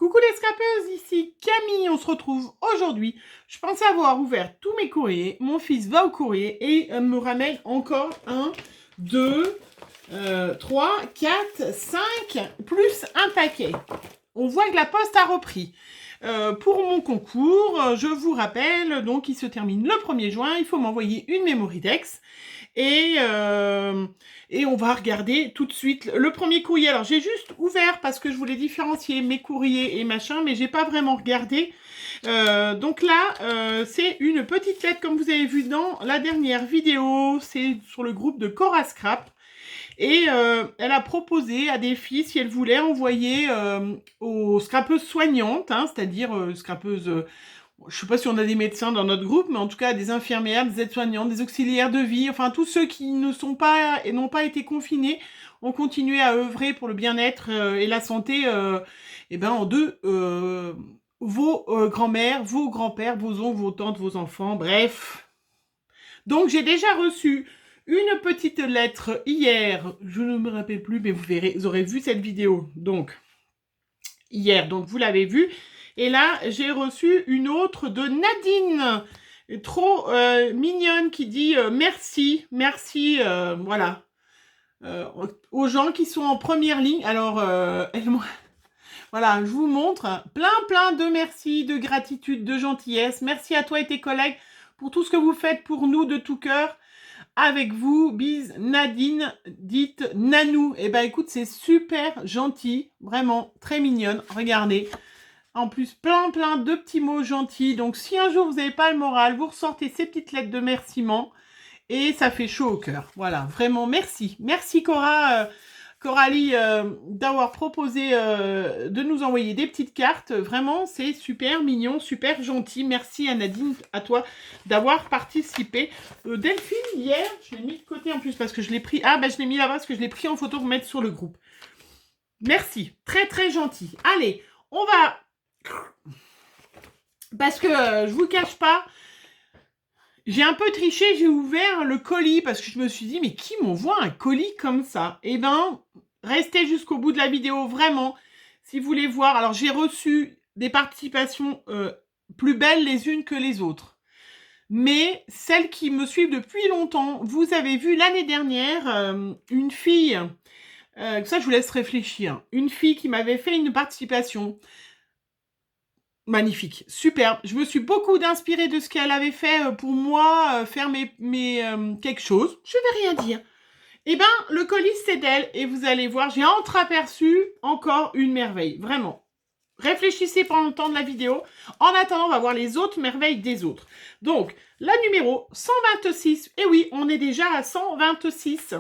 Coucou les scrapeuses, ici Camille, on se retrouve aujourd'hui. Je pensais avoir ouvert tous mes courriers, mon fils va au courrier et me ramène encore 1, 2, 3, 4, 5, plus un paquet. On voit que la poste a repris. Pour mon concours, je vous rappelle, donc il se termine le 1er juin, il faut m'envoyer une Memorydex. Et on va regarder tout de suite le premier courrier. Alors, j'ai juste ouvert parce que je voulais différencier mes courriers et machin, mais j'ai pas vraiment regardé. Donc là, c'est une petite lettre, comme vous avez vu dans la dernière vidéo. C'est sur le groupe de Cora Scrap. Et elle a proposé à des filles si elles voulaient envoyer aux scrapeuses soignantes, hein, c'est-à-dire scrapeuses... je ne sais pas si on a des médecins dans notre groupe, mais en tout cas des infirmières, des aides-soignantes, des auxiliaires de vie, enfin tous ceux qui ne sont pas et n'ont pas été confinés ont continué à œuvrer pour le bien-être et la santé vos grands-mères, vos grands-pères, vos oncles, vos tantes, vos enfants, bref. Donc j'ai déjà reçu une petite lettre hier, je ne me rappelle plus, mais vous aurez vu cette vidéo, donc hier, donc vous l'avez vu. Et là, j'ai reçu une autre de Nadine, trop mignonne, qui dit merci, voilà, aux gens qui sont en première ligne. Alors, voilà, je vous montre plein de merci, de gratitude, de gentillesse. Merci à toi et tes collègues pour tout ce que vous faites pour nous de tout cœur. Avec vous, bise Nadine, dite Nanou. Eh ben écoute, c'est super gentil, vraiment très mignonne. Regardez. En plus, plein de petits mots gentils. Donc, si un jour vous n'avez pas le moral, vous ressortez ces petites lettres de remerciement et ça fait chaud au cœur. Voilà, vraiment, merci. Merci Coralie, d'avoir proposé de nous envoyer des petites cartes. Vraiment, c'est super mignon, super gentil. Merci à Nadine, à toi, d'avoir participé. Delphine, hier, je l'ai mis de côté en plus parce que je l'ai pris... Ah, ben je l'ai mis là-bas parce que je l'ai pris en photo pour mettre sur le groupe. Merci, très gentil. Allez, on va... Parce que je vous cache pas, j'ai un peu triché, j'ai ouvert le colis parce que je me suis dit, mais qui m'envoie un colis comme ça? Eh ben, restez jusqu'au bout de la vidéo, vraiment, si vous voulez voir. Alors, j'ai reçu des participations plus belles les unes que les autres. Mais celles qui me suivent depuis longtemps, vous avez vu l'année dernière une fille, ça je vous laisse réfléchir, une fille qui m'avait fait une participation. Magnifique, superbe. Je me suis beaucoup inspirée de ce qu'elle avait fait pour moi, faire quelque chose. Je vais rien dire. Eh ben, le colis, c'est d'elle. Et vous allez voir, j'ai entreaperçu encore une merveille. Vraiment. Réfléchissez pendant le temps de la vidéo. En attendant, on va voir les autres merveilles des autres. Donc, la numéro 126. Et oui, on est déjà à 126.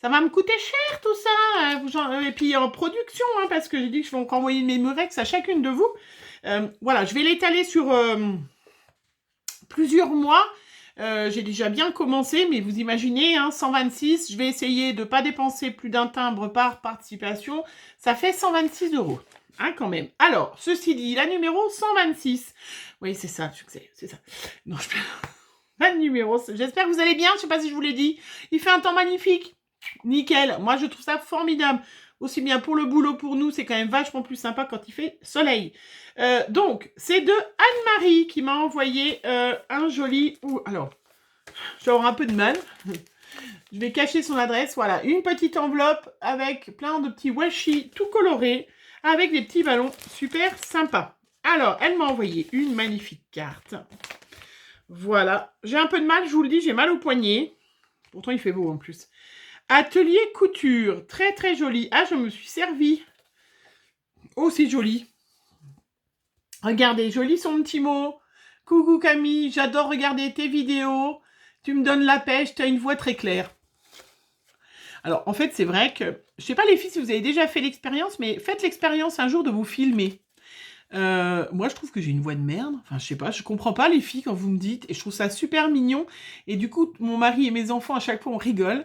Ça va me coûter cher tout ça. Et puis en production, hein, parce que j'ai dit que je vais encore envoyer mes Memorydex à chacune de vous. Voilà, je vais l'étaler sur plusieurs mois. J'ai déjà bien commencé, mais vous imaginez, hein, 126, je vais essayer de ne pas dépenser plus d'un timbre par participation. Ça fait 126 €, hein, quand même. Alors, ceci dit, la numéro 126. Oui, c'est ça, c'est ça. Non, la numéro, j'espère que vous allez bien, je ne sais pas si je vous l'ai dit. Il fait un temps magnifique. Nickel, moi je trouve ça formidable. Aussi bien pour le boulot, pour nous, c'est quand même vachement plus sympa quand il fait soleil. Donc, c'est de Anne-Marie qui m'a envoyé un joli... alors, je vais avoir un peu de mal. Je vais cacher son adresse. Voilà, une petite enveloppe avec plein de petits washi tout colorés, avec des petits ballons super sympas. Alors, elle m'a envoyé une magnifique carte. Voilà, j'ai un peu de mal, je vous le dis, j'ai mal au poignet. Pourtant, il fait beau en plus. Atelier couture, très joli. Ah, je me suis servi. Oh, c'est joli. Regardez, joli son petit mot. Coucou Camille, j'adore regarder tes vidéos. Tu me donnes la pêche, tu as une voix très claire. Alors, en fait, c'est vrai que... Je sais pas les filles si vous avez déjà fait l'expérience, mais faites l'expérience un jour de vous filmer. Moi, je trouve que j'ai une voix de merde. Enfin, je sais pas, je comprends pas les filles quand vous me dites. Et je trouve ça super mignon. Et du coup, mon mari et mes enfants, à chaque fois, on rigole.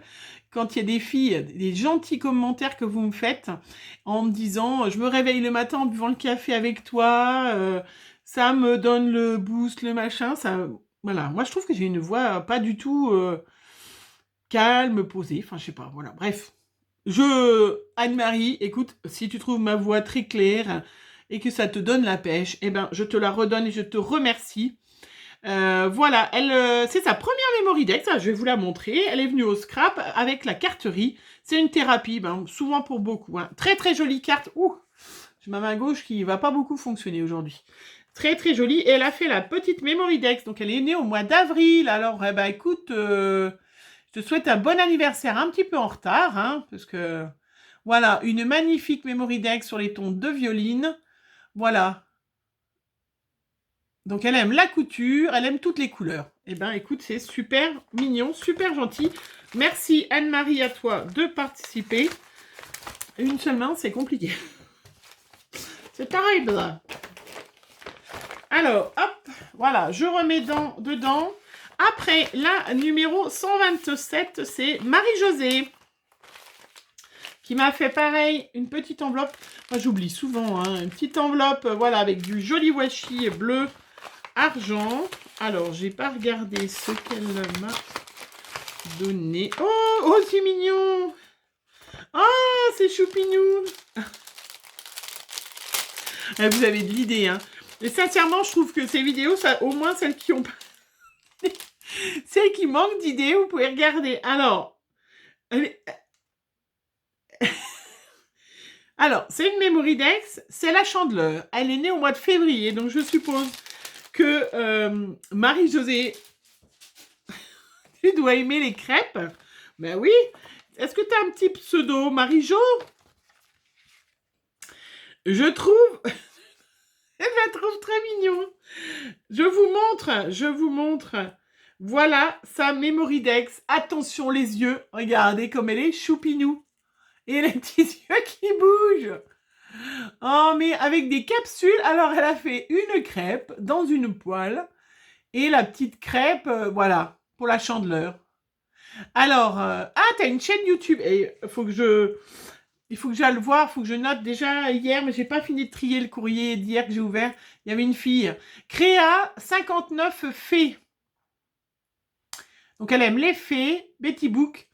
Quand il y a des filles, des gentils commentaires que vous me faites en me disant « Je me réveille le matin en buvant le café avec toi, ça me donne le boost, le machin. » Ça, voilà, moi je trouve que j'ai une voix pas du tout calme, posée. Enfin, je sais pas, voilà. Bref, Anne-Marie, écoute, si tu trouves ma voix très claire et que ça te donne la pêche, eh ben, je te la redonne et je te remercie. Voilà, c'est sa première Memory Deck, ça, je vais vous la montrer. Elle est venue au scrap avec la carterie. C'est une thérapie, ben, souvent pour beaucoup. Hein. Très très jolie carte. Ouh, j'ai ma main gauche qui va pas beaucoup fonctionner aujourd'hui. Très très jolie. Et elle a fait la petite Memory Deck. Donc elle est née au mois d'avril. Alors, eh ben, écoute, je te souhaite un bon anniversaire un petit peu en retard. Hein, parce que, voilà, une magnifique Memory Deck sur les tons de violine. Voilà. Donc elle aime la couture, elle aime toutes les couleurs. Eh ben écoute, c'est super mignon, super gentil. Merci Anne-Marie à toi de participer. Une seule main, c'est compliqué. C'est terrible. Alors, hop, voilà, je remets dedans. Après, la numéro 127, c'est Marie-Josée qui m'a fait pareil, une petite enveloppe. Moi, j'oublie souvent, hein, une petite enveloppe, voilà, avec du joli washi bleu argent. Alors, j'ai pas regardé ce qu'elle m'a donné. Oh, oh, c'est mignon. Oh, c'est choupinou. Vous avez de l'idée, hein. Et sincèrement, je trouve que ces vidéos, ça, au moins celles qui ont celles qui manquent d'idées, vous pouvez regarder. Alors, alors, c'est une Memory Dex, c'est la Chandeleur. Elle est née au mois de février, donc je suppose que Marie-Josée, tu dois aimer les crêpes. Ben oui. Est-ce que tu as un petit pseudo, Marie-Jo? Je trouve... Je la trouve très mignon. Je vous montre. Voilà sa Memory Dex. Attention les yeux. Regardez comme elle est choupinou. Et les petits yeux qui bougent. Oh, mais avec des capsules. Alors, elle a fait une crêpe dans une poêle. Et la petite crêpe, voilà, pour la Chandeleur. Alors, t'as une chaîne YouTube. Et il faut que j'aille le voir, il faut que je note. Déjà hier, mais j'ai pas fini de trier le courrier d'hier que j'ai ouvert. Il y avait une fille. Créa 59 fées. Donc elle aime les fées, Betty Book.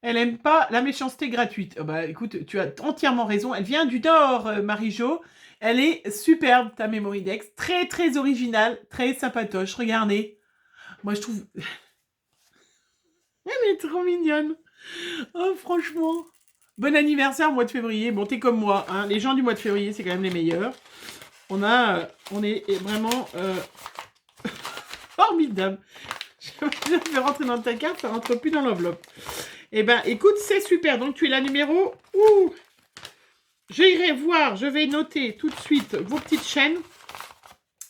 Elle aime pas la méchanceté gratuite. Oh bah écoute, tu as entièrement raison. Elle vient du Nord, Marie-Jo. Elle est superbe, ta Memory Dex. Très très originale, très sympatoche. Regardez. Moi je trouve... Elle est trop mignonne. Oh franchement. Bon anniversaire au mois de février. Bon, t'es comme moi, hein. Les gens du mois de février, c'est quand même les meilleurs. On est vraiment formidable. Je vais rentrer dans ta carte, ça rentre plus dans l'enveloppe. Eh ben, écoute, c'est super. Donc, tu es la numéro... Ouh, j'irai voir, je vais noter tout de suite vos petites chaînes.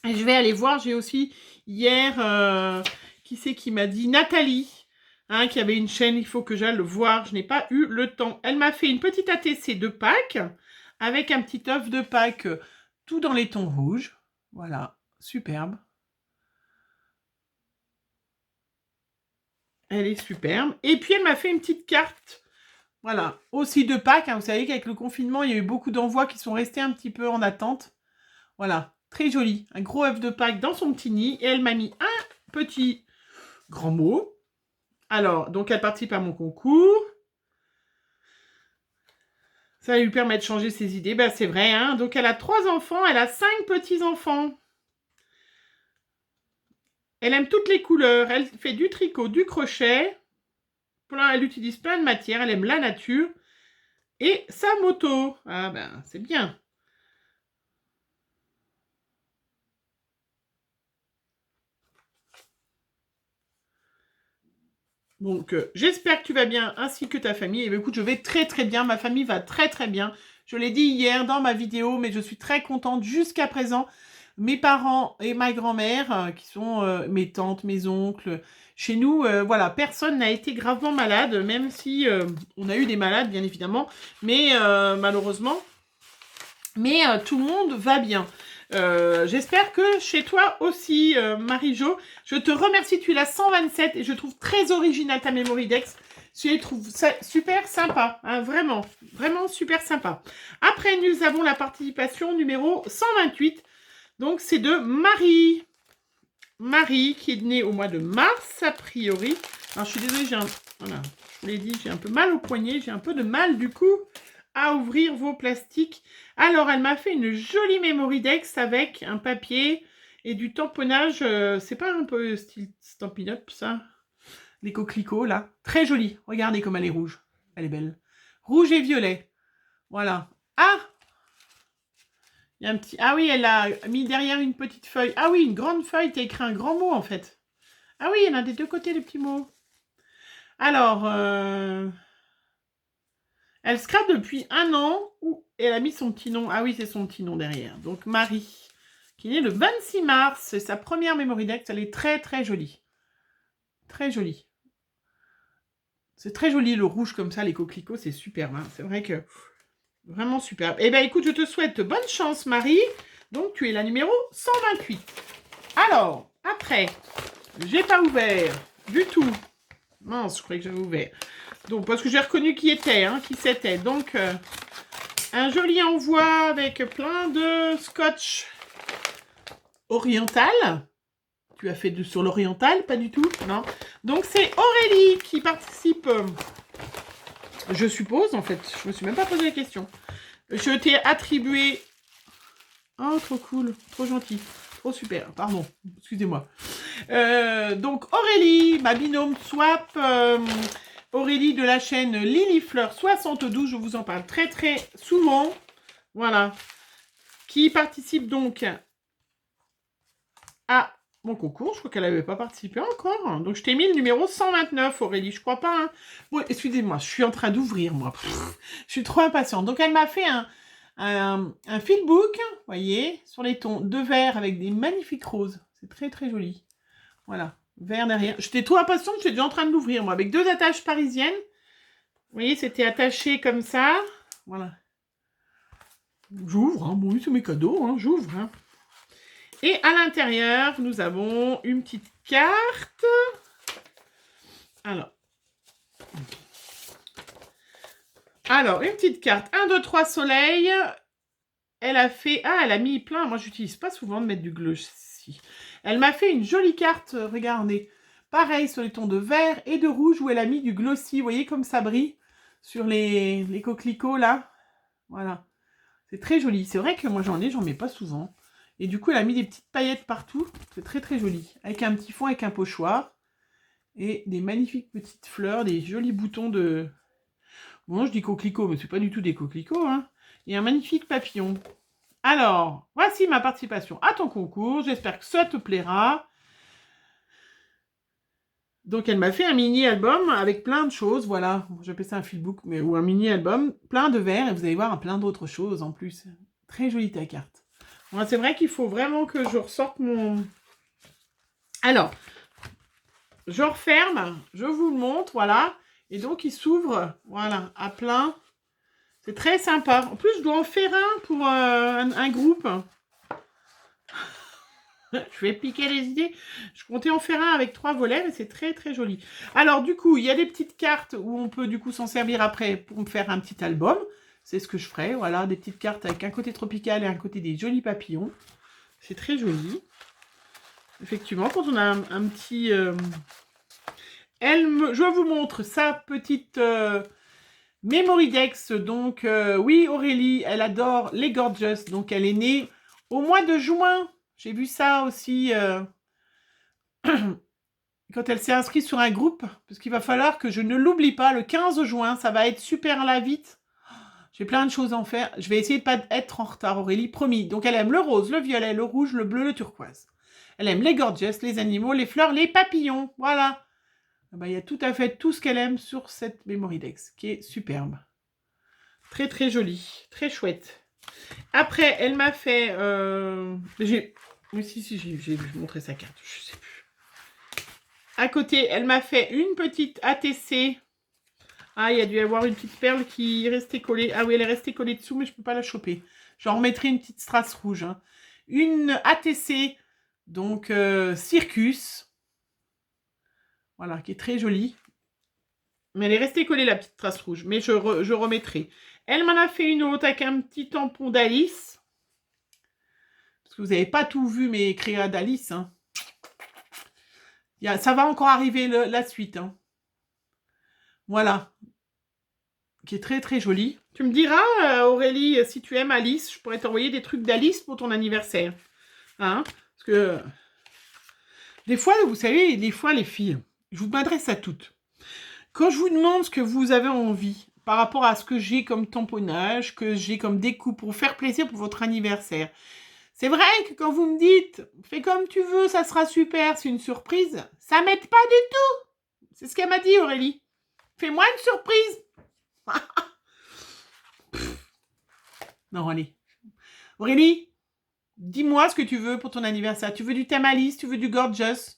Et je vais aller voir, j'ai aussi hier... qui c'est qui m'a dit? Nathalie. Hein, qui avait une chaîne, il faut que j'aille le voir. Je n'ai pas eu le temps. Elle m'a fait une petite ATC de Pâques avec un petit œuf de Pâques tout dans les tons rouges. Voilà, superbe. Elle est superbe. Et puis, elle m'a fait une petite carte. Voilà, aussi de Pâques. Hein. Vous savez qu'avec le confinement, il y a eu beaucoup d'envois qui sont restés un petit peu en attente. Voilà, très joli. Un gros œuf de Pâques dans son petit nid. Et elle m'a mis un petit grand mot. Alors, donc elle participe à mon concours. Ça va lui permettre de changer ses idées. Ben, c'est vrai, hein. Donc elle a 3 enfants, elle a 5 petits-enfants. Elle aime toutes les couleurs. Elle fait du tricot, du crochet. Elle utilise plein de matières. Elle aime la nature. Et sa moto. Ah ben, c'est bien. Donc, j'espère que tu vas bien, ainsi que ta famille. Et bien, écoute, je vais très très bien. Ma famille va très très bien. Je l'ai dit hier dans ma vidéo, mais je suis très contente jusqu'à présent. Mes parents et ma grand-mère, qui sont mes tantes, mes oncles, chez nous, voilà, personne n'a été gravement malade, même si on a eu des malades, bien évidemment, mais malheureusement, mais tout le monde va bien. J'espère que chez toi aussi, Marie-Jo. Je te remercie, tu es la 127 et je trouve très original ta Memory Dex. Je trouve ça super sympa, hein, vraiment, vraiment super sympa. Après, nous avons la participation numéro 128. Donc, c'est de Marie. Marie, qui est née au mois de mars, a priori. Alors, je suis désolée, voilà, je vous l'ai dit, j'ai un peu mal au poignet, j'ai un peu de mal, du coup, à ouvrir vos plastiques. Alors, elle m'a fait une jolie Mémoridex avec un papier et du tamponnage. C'est pas un peu style Stampin' Up, ça? Les coquelicots, là. Très jolie. Regardez comme elle est rouge. Elle est belle. Rouge et violet. Voilà. Ah! Il y a un petit... Ah oui, elle a mis derrière une petite feuille. Ah oui, une grande feuille qui a écrit un grand mot, en fait. Ah oui, il y en a des deux côtés, les petits mots. Alors, elle scrape depuis 1 an. Et elle a mis son petit nom. Ah oui, c'est son petit nom derrière. Donc, Marie, qui est née le 26 mars. C'est sa première Mémoridex. Elle est très, très jolie. Très jolie. C'est très joli, le rouge comme ça, les coquelicots, c'est superbe. Hein. C'est vrai que... Vraiment superbe. Eh bien, écoute, je te souhaite bonne chance, Marie. Donc, tu es la numéro 128. Alors, après, j'ai pas ouvert du tout. Mince, je croyais que j'avais ouvert. Donc, parce que j'ai reconnu qui était, hein, qui c'était. Donc, un joli envoi avec plein de scotch oriental. Tu as fait sur l'oriental, pas du tout, non? Donc, c'est Aurélie qui participe... je suppose, en fait. Je me suis même pas posé la question. Je t'ai attribué... Oh, trop cool. Trop gentil. Trop super. Pardon. Excusez-moi. Donc, Aurélie, ma binôme swap. Aurélie de la chaîne Lily Fleur 72. Je vous en parle très, très souvent. Voilà. Qui participe donc à mon concours. Je crois qu'elle n'avait pas participé encore. Donc, je t'ai mis le numéro 129, Aurélie. Je crois pas. Hein. Bon, excusez-moi. Je suis en train d'ouvrir, moi. Je suis trop impatiente. Donc, elle m'a fait un filbook, vous voyez, sur les tons de vert avec des magnifiques roses. C'est très, très joli. Voilà. Vert derrière. J'étais trop impatiente. J'étais déjà en train de l'ouvrir, moi, avec 2 attaches parisiennes. Vous voyez, c'était attaché comme ça. Voilà. J'ouvre. Hein. Bon, oui, c'est mes cadeaux. Hein. J'ouvre. Hein. Et à l'intérieur, nous avons une petite carte. Alors, une petite carte. 1, 2, 3 soleil. Elle a fait... Ah, elle a mis plein. Moi, j'utilise pas souvent de mettre du glossy. Elle m'a fait une jolie carte. Regardez. Pareil sur les tons de vert et de rouge où elle a mis du glossy. Vous voyez comme ça brille sur les coquelicots, là. Voilà. C'est très joli. C'est vrai que moi, j'en mets pas souvent. Et du coup, elle a mis des petites paillettes partout. C'est très, très joli. Avec un petit fond, avec un pochoir. Et des magnifiques petites fleurs, des jolis boutons de... Bon, je dis coquelicots, mais c'est pas du tout des coquelicots, hein. Et un magnifique papillon. Alors, voici ma participation à ton concours. J'espère que ça te plaira. Donc, elle m'a fait un mini-album avec plein de choses. Voilà, j'appelle ça un filbook, mais ou un mini-album. Plein de verres, et vous allez voir plein d'autres choses en plus. Très jolie ta carte. Bon, c'est vrai qu'il faut vraiment que je ressorte mon... Alors, je referme, je vous le montre, voilà. Et donc, il s'ouvre, voilà, à plein. C'est très sympa. En plus, je dois en faire un pour un groupe. Je vais piquer les idées. Je comptais en faire un avec 3 volets, mais c'est très, très joli. Alors, du coup, il y a des petites cartes où on peut, du coup, s'en servir après pour me faire un petit album. C'est ce que je ferai. Voilà, des petites cartes avec un côté tropical et un côté des jolis papillons. C'est très joli. Effectivement, quand on a un petit... Je vous montre sa petite Mémoridex. Donc, oui, Aurélie, elle adore les Gorgeous. Donc, elle est née au mois de juin. J'ai vu ça aussi quand elle s'est inscrite sur un groupe. Parce qu'il va falloir que je ne l'oublie pas. Le 15 juin, ça va être super là vite. J'ai plein de choses à en faire. Je vais essayer de ne pas être en retard, Aurélie, promis. Donc, elle aime le rose, le violet, le rouge, le bleu, le turquoise. Elle aime les Gorgeous, les animaux, les fleurs, les papillons. Voilà. Il y a tout à fait tout ce qu'elle aime sur cette Mémoridex, qui est superbe. Très, très jolie. Très chouette. Après, elle m'a fait... Oui, si, j'ai montré sa carte. Je sais plus. À côté, elle m'a fait une petite ATC. Ah, il y a dû y avoir une petite perle qui est restée collée. Ah oui, elle est restée collée dessous, mais je ne peux pas la choper. J'en remettrai une petite strass rouge. Hein. Une ATC, donc Circus. Voilà, qui est très jolie. Mais elle est restée collée, la petite trace rouge. Mais je remettrai. Elle m'en a fait une autre avec un petit tampon d'Alice. Parce que vous n'avez pas tout vu mes créas d'Alice. Hein. Ça va encore arriver la suite. Hein. Voilà. qui est très très jolie. Tu me diras, Aurélie, si tu aimes Alice, je pourrais t'envoyer des trucs d'Alice pour ton anniversaire. Hein? Parce que des fois, vous savez, des fois les filles, je vous m'adresse à toutes. Quand je vous demande ce que vous avez envie par rapport à ce que j'ai comme tamponnage, que j'ai comme découpe pour faire plaisir pour votre anniversaire, c'est vrai que quand vous me dites « fais comme tu veux, ça sera super, c'est une surprise », ça m'aide pas du tout. C'est ce qu'elle m'a dit, Aurélie. Fais-moi une surprise. Non, allez. Aurélie, dis-moi ce que tu veux pour ton anniversaire. Tu veux du thème Alice, tu veux du gorgeous.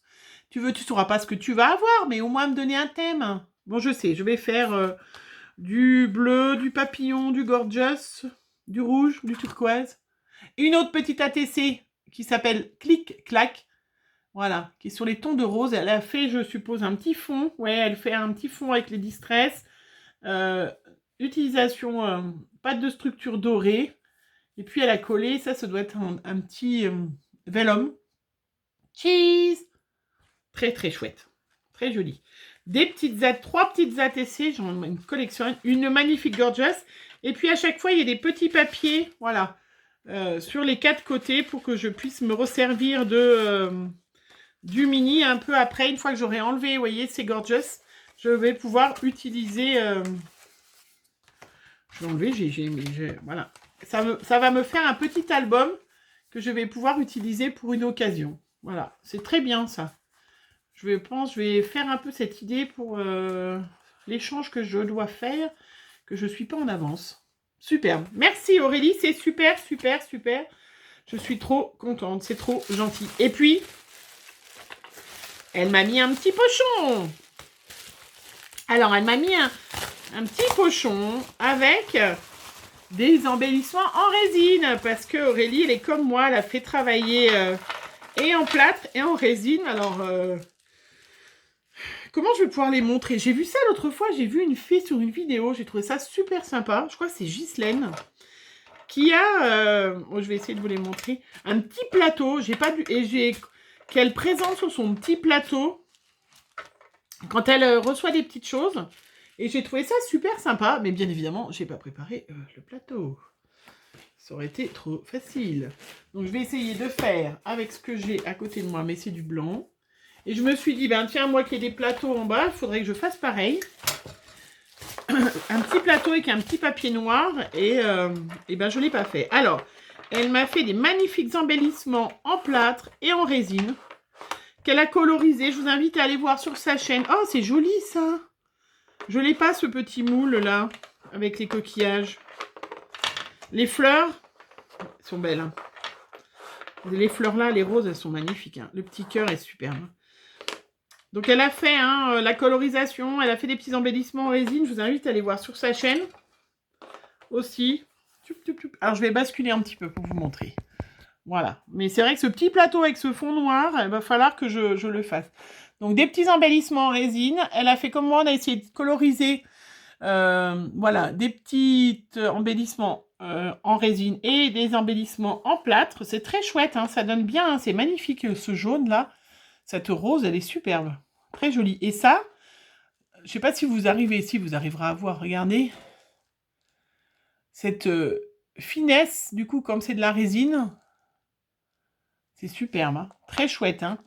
Tu sauras pas ce que tu vas avoir, mais au moins me donner un thème. Bon, je sais, je vais faire du bleu, du papillon, du gorgeous, du rouge, du turquoise. Et une autre petite ATC qui s'appelle Clic Clac. Voilà, qui est sur les tons de rose. Elle a fait, je suppose, un petit fond. Ouais, elle fait un petit fond avec les distress. Utilisation, pâte de structure dorée. Et puis elle a collé, ça doit être un petit vellum. Cheese. Très très chouette. Très joli. Trois petites ATC, j'en ai une collection. Une magnifique gorgeous. Et puis à chaque fois, il y a des petits papiers, voilà, sur les 4 côtés pour que je puisse me resservir du mini un peu après. Une fois que j'aurai enlevé, vous voyez, ces gorgeous, je vais pouvoir utiliser... je vais enlever, voilà. Ça va me faire un petit album que je vais pouvoir utiliser pour une occasion. Voilà, c'est très bien ça. Je vais faire un peu cette idée pour l'échange que je dois faire, que je ne suis pas en avance. Superbe. Merci Aurélie, c'est super, super, super. Je suis trop contente, c'est trop gentil. Et puis, elle m'a mis un petit pochon. Alors, elle m'a mis un petit pochon avec des embellissements en résine. Parce que Aurélie, elle est comme moi, elle a fait travailler et en plâtre et en résine. Alors, comment je vais pouvoir les montrer? J'ai vu ça l'autre fois, j'ai vu une fille sur une vidéo, j'ai trouvé ça super sympa. Je crois que c'est Ghislaine qui a, je vais essayer de vous les montrer, un petit plateau. Qu'elle présente sur son petit plateau quand elle reçoit des petites choses. Et j'ai trouvé ça super sympa, mais bien évidemment, j'ai pas préparé le plateau. Ça aurait été trop facile. Donc je vais essayer de faire avec ce que j'ai à côté de moi, mais c'est du blanc. Et je me suis dit, ben tiens, moi qui ai des plateaux en bas, il faudrait que je fasse pareil. Un petit plateau avec un petit papier noir, et ben je ne l'ai pas fait. Alors, elle m'a fait des magnifiques embellissements en plâtre et en résine, qu'elle a colorisé. Je vous invite à aller voir sur sa chaîne. Oh, c'est joli ça! Je l'ai pas, ce petit moule là, avec les coquillages. Les fleurs, elles sont belles. Hein. Les fleurs là, les roses, elles sont magnifiques. Hein. Le petit cœur est superbe. Donc elle a fait la colorisation, elle a fait des petits embellissements en résine. Je vous invite à aller voir sur sa chaîne aussi. Alors je vais basculer un petit peu pour vous montrer. Voilà. Mais c'est vrai que ce petit plateau avec ce fond noir, il va falloir que je le fasse. Donc des petits embellissements en résine. Elle a fait comme moi, on a essayé de coloriser voilà, des petits embellissements en résine et des embellissements en plâtre. C'est très chouette, hein, ça donne bien, hein, c'est magnifique ce jaune là. Cette rose, elle est superbe. Très jolie. Et ça, je ne sais pas si vous arriverez à voir, regardez. Cette finesse, du coup, comme c'est de la résine, c'est superbe. Hein. Très chouette. Hein.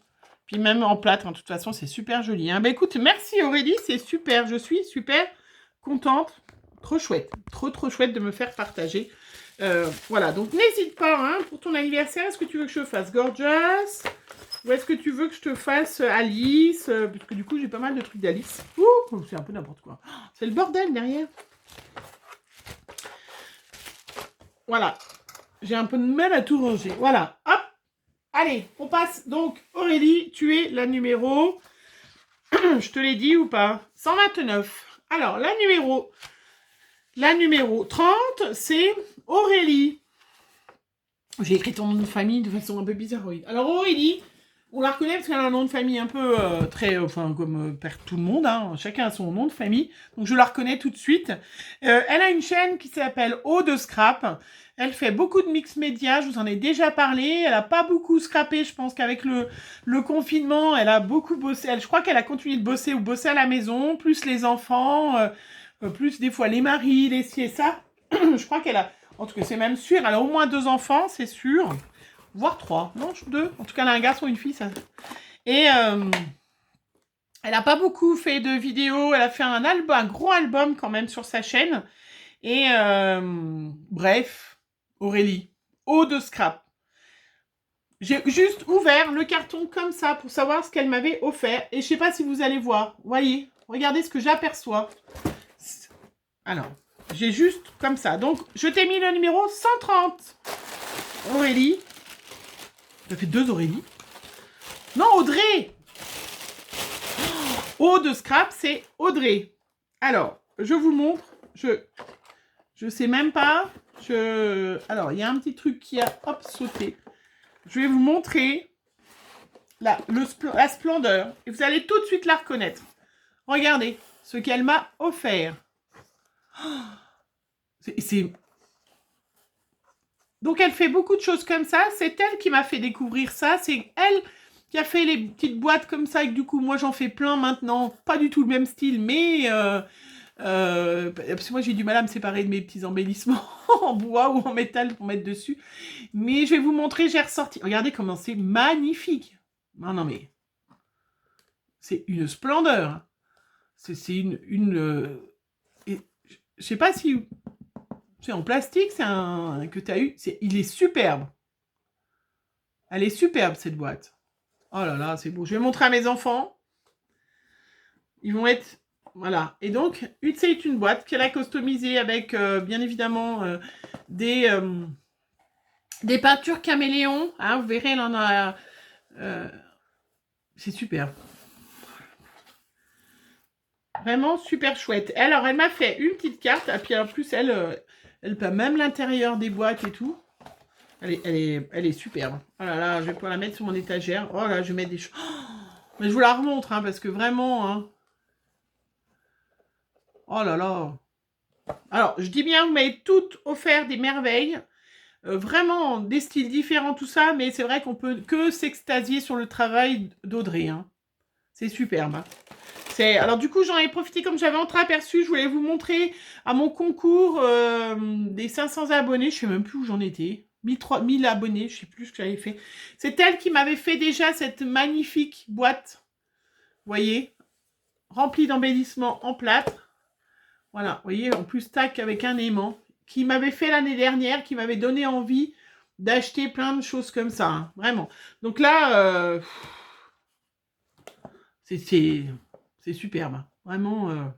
Puis même en plâtre, hein, de toute façon, c'est super joli. Hein. Bah écoute, merci Aurélie, c'est super. Je suis super contente. Trop chouette. Trop chouette de me faire partager. Voilà, donc n'hésite pas, hein, pour ton anniversaire, est-ce que tu veux que je fasse Gorgeous ? Ou est-ce que tu veux que je te fasse Alice? Parce que du coup, j'ai pas mal de trucs d'Alice. Ouh, c'est un peu n'importe quoi. C'est le bordel derrière. Voilà. J'ai un peu de mal à tout ranger. Voilà. Hop. Allez, on passe. Donc, Aurélie, tu es la numéro... je te l'ai dit ou pas? 129. Alors, la numéro 30, c'est Aurélie. J'ai écrit ton nom de famille de façon un peu bizarroïde. Alors, Aurélie... On la reconnaît parce qu'elle a un nom de famille un peu comme tout le monde, hein. Chacun a son nom de famille, donc je la reconnais tout de suite. Elle a une chaîne qui s'appelle Eau de Scrap. Elle fait beaucoup de mix média, je vous en ai déjà parlé. Elle n'a pas beaucoup scrappé, je pense qu'avec le confinement, elle a beaucoup bossé. Je crois qu'elle a continué de bosser ou bosser à la maison, plus les enfants. plus des fois les maris, les ci et ça. Je crois qu'elle a, en tout cas c'est même sûr, elle a au moins 2 enfants, c'est sûr. Voire 3, non, 2. En tout cas, elle a un garçon et une fille, ça. Et elle n'a pas beaucoup fait de vidéos, elle a fait un album, un gros album quand même sur sa chaîne. Et bref, Aurélie, eau de scrap. J'ai juste ouvert le carton comme ça pour savoir ce qu'elle m'avait offert. Et je sais pas si vous allez voir. Voyez, regardez ce que j'aperçois. Alors, j'ai juste comme ça. Donc, je t'ai mis le numéro 130. Aurélie. Ça fait 2 Aurélie. Non, Audrey. Eau de scrap, c'est Audrey. Alors, je vous montre. Je sais même pas. Alors, il y a un petit truc qui a sauté. Je vais vous montrer la splendeur. Et vous allez tout de suite la reconnaître. Regardez ce qu'elle m'a offert. Donc, elle fait beaucoup de choses comme ça. C'est elle qui m'a fait découvrir ça. C'est elle qui a fait les petites boîtes comme ça. Et du coup, moi, j'en fais plein maintenant. Pas du tout le même style, mais... parce que moi, j'ai du mal à me séparer de mes petits embellissements en bois ou en métal pour mettre dessus. Mais je vais vous montrer, j'ai ressorti. Regardez comment c'est magnifique. Non, non, mais... C'est une splendeur. C'est une je sais pas si... C'est en plastique, c'est un que tu as eu. Il est superbe. Elle est superbe, cette boîte. Oh là là, c'est beau. Je vais montrer à mes enfants. Ils vont être... Voilà. Et donc, c'est une boîte qu'elle a customisée avec, bien évidemment, des peintures caméléons. Hein, vous verrez, elle en a... c'est super. Vraiment super chouette. Alors, elle m'a fait une petite carte. Et puis, en plus, elle peint même l'intérieur des boîtes et tout. Elle est superbe. Oh là là, je vais pouvoir la mettre sur mon étagère. Oh là, je vais mettre des choses. Oh, mais je vous la remontre, hein, parce que vraiment... Hein, oh là là. Alors, je dis bien, vous m'avez toutes offert des merveilles. Vraiment, des styles différents, tout ça. Mais c'est vrai qu'on peut que s'extasier sur le travail d'Audrey. Hein. C'est superbe. Hein. Alors, du coup, j'en ai profité comme j'avais entreaperçu. Je voulais vous montrer à mon concours des 500 abonnés. Je ne sais même plus où j'en étais. 1000 abonnés, je ne sais plus ce que j'avais fait. C'est elle qui m'avait fait déjà cette magnifique boîte. Vous voyez, remplie d'embellissements en plâtre. Voilà, vous voyez, en plus tac avec un aimant, qui m'avait fait l'année dernière, qui m'avait donné envie d'acheter plein de choses comme ça, hein, vraiment. Donc là, c'est superbe, hein, vraiment.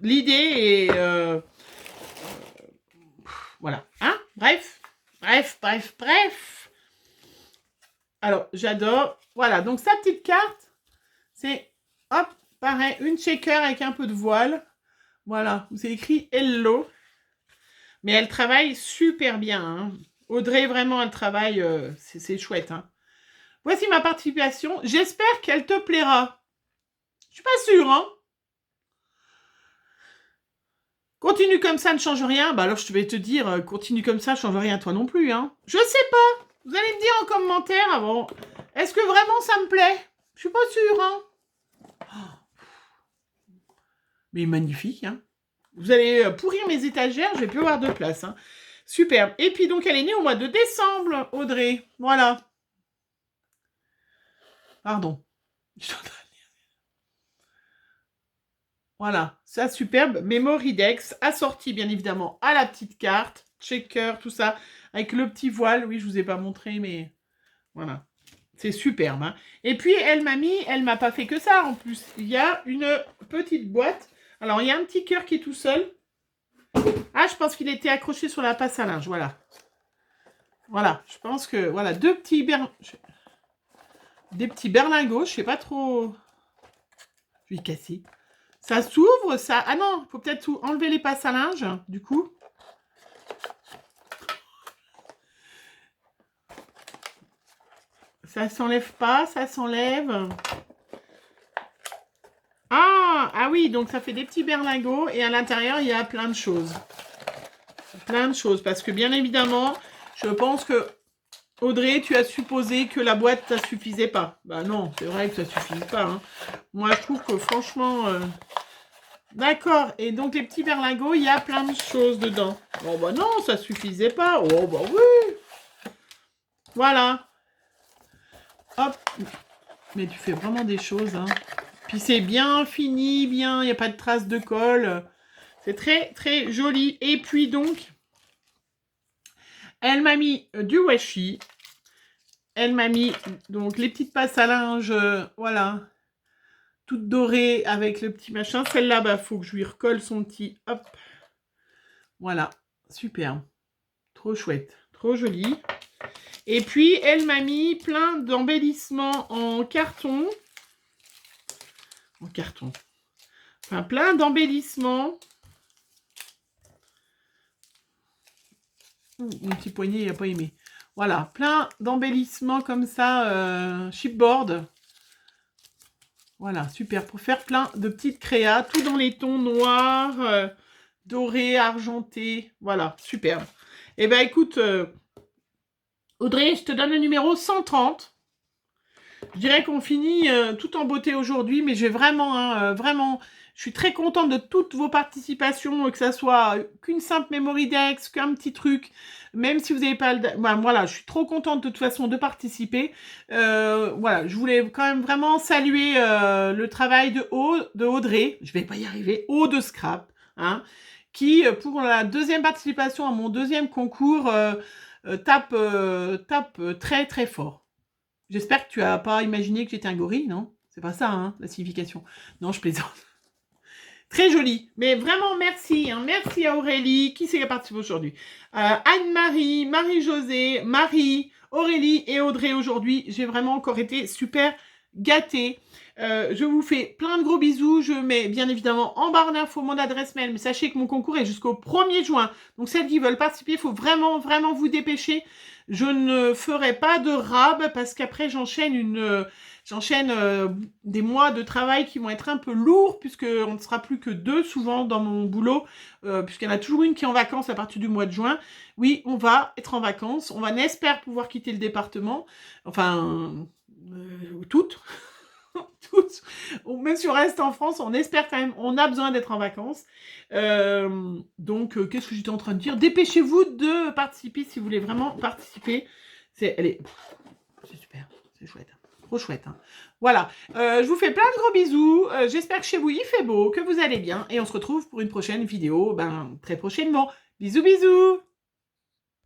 L'idée est... voilà, hein, bref. Alors, j'adore. Voilà, donc sa petite carte, c'est, hop, pareil, une shaker avec un peu de voile. Voilà, c'est écrit Hello. Mais elle travaille super bien. Hein. Audrey, vraiment, elle travaille, c'est chouette. Hein. Voici ma participation. J'espère qu'elle te plaira. Je suis pas sûre, hein. Continue comme ça, ne change rien. Bah alors, je vais te dire, continue comme ça, change rien toi non plus, hein. Je sais pas. Vous allez me dire en commentaire avant. Est-ce que vraiment ça me plaît? Je suis pas sûre, hein. Mais magnifique, hein. Vous allez pourrir mes étagères, je vais plus avoir de place, hein. Superbe. Et puis donc, elle est née au mois de décembre, Audrey. Voilà. Pardon. Voilà, ça superbe. Mémoridex, assorti bien évidemment à la petite carte, checker, tout ça, avec le petit voile. Oui, je vous ai pas montré, mais voilà. C'est superbe. Hein. Et puis, elle m'a pas fait que ça en plus. Il y a une petite boîte. Alors, il y a un petit cœur qui est tout seul. Ah, je pense qu'il était accroché sur la passe à linge, voilà. Voilà, je pense que, voilà, des petits berlingots, je sais pas trop... Je vais casser. Ça s'ouvre, ça... Ah non, il faut peut-être enlever les passes à linge, du coup. Ça s'enlève pas, ça s'enlève. Ah oui, donc ça fait des petits berlingots et à l'intérieur, il y a plein de choses. Plein de choses, parce que bien évidemment, je pense que Audrey, tu as supposé que la boîte, ça suffisait pas. Bah non, c'est vrai que ça suffit pas. Hein. Moi, je trouve que franchement, D'accord. Et donc, les petits berlingots, il y a plein de choses dedans. Bon, bah non, ça suffisait pas. Oh, bah oui. Voilà. Hop. Mais tu fais vraiment des choses, hein. Puis c'est bien fini, bien, il n'y a pas de traces de colle. C'est très, très joli. Et puis donc, elle m'a mis du washi. Elle m'a mis donc les petites passes à linge, voilà, toutes dorées avec le petit machin. Celle-là, bah, faut que je lui recolle son petit, hop. Voilà, super. Trop chouette, trop joli. Et puis, elle m'a mis plein d'embellissements en carton. En carton. Enfin, plein d'embellissements. Mon petit poignet, il n'a pas aimé. Voilà, plein d'embellissements comme ça, chipboard. Voilà, super. Pour faire plein de petites créas, tout dans les tons noirs, dorés, argentés. Voilà, super. Eh bien, écoute, Audrey, je te donne le numéro 130. Je dirais qu'on finit tout en beauté aujourd'hui, mais j'ai vraiment, vraiment, je suis très contente de toutes vos participations, que ça soit qu'une simple memory dex, qu'un petit truc, même si vous n'avez pas le... Ben, voilà, je suis trop contente de toute façon de participer. Voilà, je voulais quand même vraiment saluer le travail de Audrey, je vais pas y arriver, de Scrap, hein, qui, pour la deuxième participation à mon deuxième concours, tape très très fort. J'espère que tu n'as pas imaginé que j'étais un gorille, non? C'est pas ça, hein, la signification. Non, je plaisante. Très joli. Mais vraiment, merci. Hein. Merci à Aurélie. Qui c'est qui a participé aujourd'hui? Anne-Marie, Marie-Josée, Marie, Aurélie et Audrey aujourd'hui. J'ai vraiment encore été super gâtée. Je vous fais plein de gros bisous. Je mets bien évidemment en barre d'infos mon adresse mail. Mais sachez que mon concours est jusqu'au 1er juin. Donc celles qui veulent participer, il faut vraiment, vraiment vous dépêcher. Je ne ferai pas de rab parce qu'après j'enchaîne des mois de travail qui vont être un peu lourds puisqu'on ne sera plus que 2 souvent dans mon boulot puisqu'il y en a toujours une qui est en vacances à partir du mois de juin. Oui, on va être en vacances. On espère pouvoir quitter le département. Enfin, toutes. Toutes. Même si on reste en France, on espère quand même, on a besoin d'être en vacances. Donc, qu'est-ce que j'étais en train de dire? Dépêchez-vous de participer si vous voulez vraiment participer. C'est super, c'est chouette. Trop chouette. Hein. Voilà, je vous fais plein de gros bisous. J'espère que chez vous, il fait beau, que vous allez bien. Et on se retrouve pour une prochaine vidéo, très prochainement. Bisous, bisous!